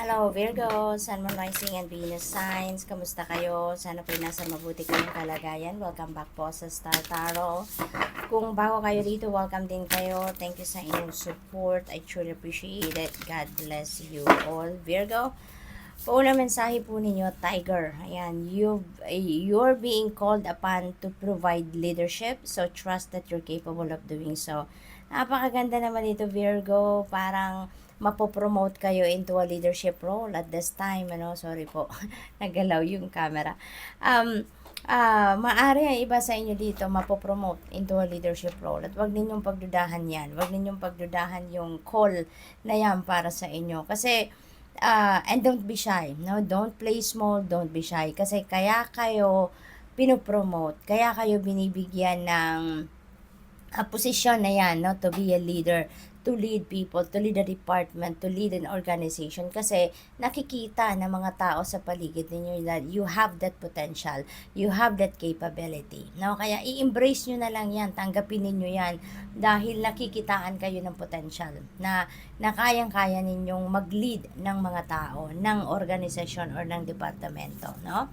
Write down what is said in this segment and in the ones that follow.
Hello Virgo, Sun, Moon, Rising, and Venus signs. Kamusta kayo? Sana po nasa mabuti kayong kalagayan. Welcome back po sa Star Tarot. Kung bago kayo dito, welcome din kayo. Thank you sa inyong support. I truly appreciate it. God bless you all. Virgo, paunang mensahe po ninyo, Tiger. Ayan, you're being called upon to provide leadership. So, trust that you're capable of doing so. Napakaganda naman dito, Virgo. Parang mapopromote kayo into a leadership role at this time, sorry po, nagalaw yung camera. Maari ang iba sa inyo dito mapopromote into a leadership role at wag ninyong pagdudahan yan. Wag ninyong pagdudahan yung call na yan para sa inyo. Kasi, and don't be shy, no? Don't play small, don't be shy. Kasi kaya kayo pinopromote, kaya kayo binibigyan ng posisyon na yan, no? To be a leader, to lead people, to lead a department, to lead an organization kasi nakikita ng mga tao sa paligid ninyo that you have that potential, you have that capability. No? Kaya i-embrace nyo na lang yan, tanggapin ninyo yan dahil nakikitaan kayo ng potential na kayang-kaya ninyong mag-lead ng mga tao, ng organisasyon or ng departamento. No?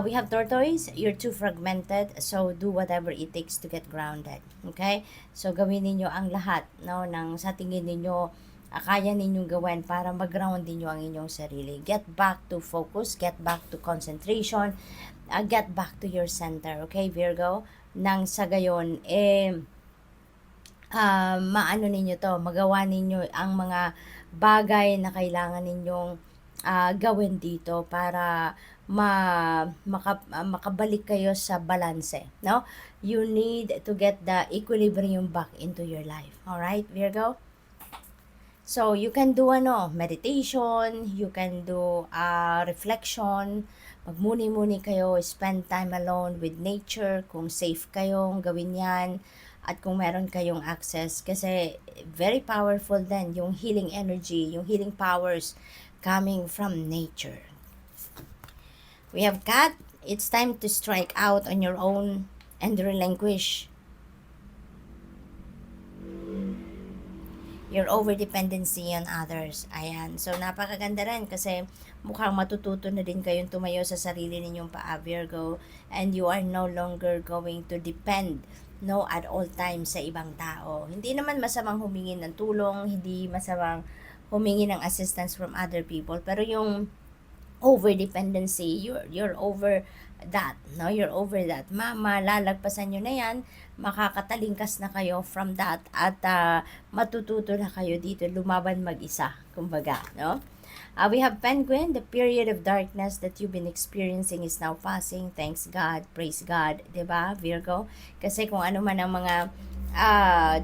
We have tortoise, you're too fragmented, so do whatever it takes to get grounded. Okay? So, gawin ninyo ang lahat, no, ng sa tingin ninyo, kaya ninyong gawin para mag-ground ninyo ang inyong sarili. Get back to focus, get back to concentration, get back to your center. Okay, Virgo? Nang sa gayon, maano ninyo to, magawa ninyo ang mga bagay na kailangan ninyong gawin dito para makabalik kayo sa balanse, no? You need to get the equilibrium back into your life. All right, Virgo? So, you can do meditation, you can do reflection, magmuni-muni kayo, spend time alone with nature, kung safe kayong gawin yan, at kung meron kayong access, kasi very powerful din yung healing energy, yung healing powers coming from nature. We have Cat. It's time to strike out on your own and relinquish your over-dependency on others. Ayan. So, napakaganda rin kasi mukhang matututo na din kayong tumayo sa sarili ninyong paa, Virgo. And you are no longer going to depend, no, at all times sa ibang tao. Hindi naman masamang humingi ng tulong, hindi masamang humingi ng assistance from other people. Pero yung over dependency, you're over that, no? You're over that. Malalagpasan nyo na yan, makakatalingkas na kayo from that, at matututo na kayo dito lumaban mag-isa, kumbaga, no? We have Penguin. The period of darkness that you've been experiencing is now passing. Thanks God, praise God, 'di ba, Virgo? Kasi kung ano man ang mga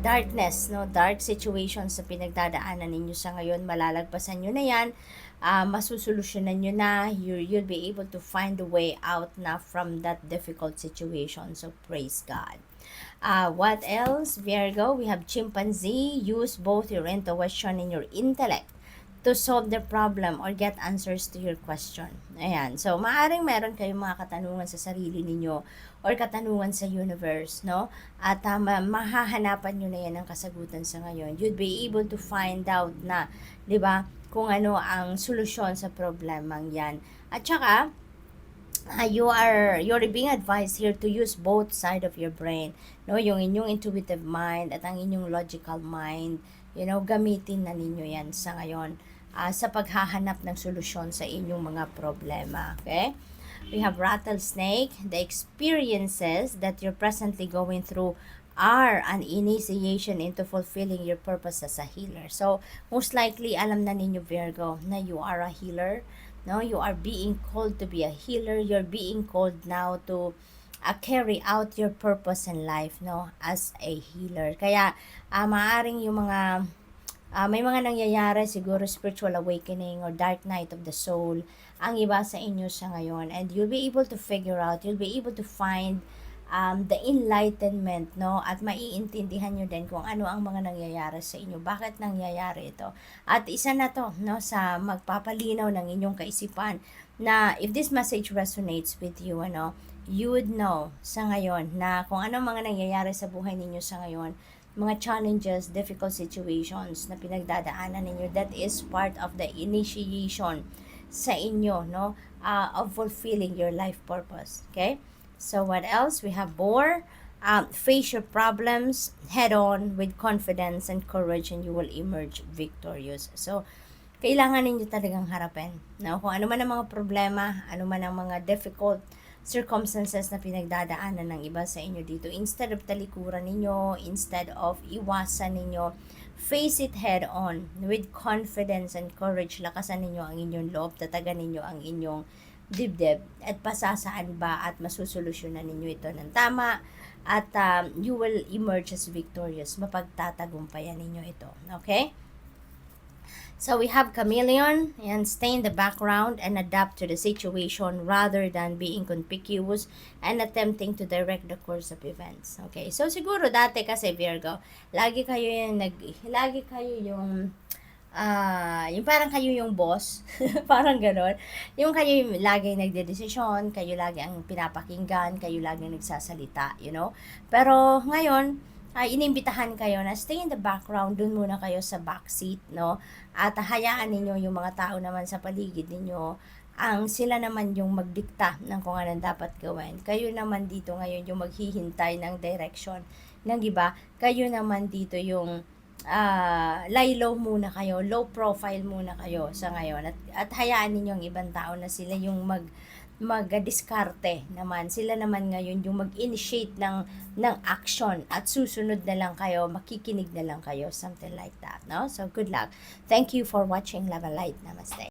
darkness, no, dark situations sa pinagdadaanan ninyo sa ngayon, malalagpasan nyo na yan, masusolusyonan nyo na, you'll be able to find a way out na from that difficult situation. So, praise God. What else, Virgo? We have Chimpanzee. Use both your intuition and your intellect to solve the problem or get answers to your question. Ayan. So, maaring meron kayong mga katanungan sa sarili ninyo or katanungan sa universe, no? At mahahanapan nyo na yan ng kasagutan sa ngayon. You'd be able to find out na, di ba, kung ano ang solusyon sa problemang yan. At saka, you're being advised here to use both side of your brain, no? Yung inyong intuitive mind at ang inyong logical mind, gamitin na ninyo yan sa ngayon sa paghahanap ng solusyon sa inyong mga problema. Okay? We have Rattlesnake. The experiences that you're presently going through are an initiation into fulfilling your purpose as a healer. So, most likely, alam na ninyo, Virgo, na you are a healer. No? You are being called to be a healer. You're being called now to carry out your purpose in life, no, as a healer. Kaya maaring yung mga may mga nangyayari, siguro spiritual awakening or dark night of the soul ang iba sa inyo sa ngayon, and you'll be able to figure out, you'll be able to find the enlightenment, no, at maiintindihan nyo din kung ano ang mga nangyayari sa inyo, bakit nangyayari ito, at isa na to, no, sa magpapalinaw ng inyong kaisipan na if this message resonates with you, you would know sa ngayon na kung ano mga nangyayari sa buhay ninyo sa ngayon, mga challenges, difficult situations na pinagdadaanan ninyo. That is part of the initiation sa inyo, no? Of fulfilling your life purpose. Okay? So what else? We have Boar. Face your problems head on with confidence and courage, and you will emerge victorious. So, kailangan ninyo talagang harapin. No? Kung ano man ang mga problema, ano man ang mga difficult circumstances na pinagdadaanan ng iba sa inyo dito, instead of talikuran ninyo, instead of iwasan ninyo, face it head on with confidence and courage. Lakasan ninyo ang inyong loob, tatagan ninyo ang inyong dibdib, at pasasaan ba at masusolusyonan ninyo ito ng tama, at you will emerge as victorious. Mapagtatagumpayan ninyo ito. Okay? So we have Chameleon, and stay in the background and adapt to the situation rather than being conspicuous and attempting to direct the course of events. Okay, so siguro dati kasi Virgo, lagi kayo yung parang kayo yung boss, parang ganon. Yung kayo yung lagi nagdedesisyon, kayo lagi ang pinapakinggan, kayo lagi nagsasalita, you know. Pero ngayon, inimbitahan kayo na stay in the background, dun muna kayo sa backseat, no? At hayaan ninyo yung mga tao naman sa paligid ninyo, ang sila naman yung magdikta ng kung anong dapat gawin. Kayo naman dito ngayon yung maghihintay ng direction ng iba. Kayo naman dito yung lie low muna kayo, low profile muna kayo sa ngayon. At hayaan ninyo ang ibang tao na sila yung mag-diskarte naman. Sila naman ngayon yung mag-initiate ng action, at susunod na lang kayo, makikinig na lang kayo, something like that, no? So, good luck. Thank you for watching Love and Light. Namaste.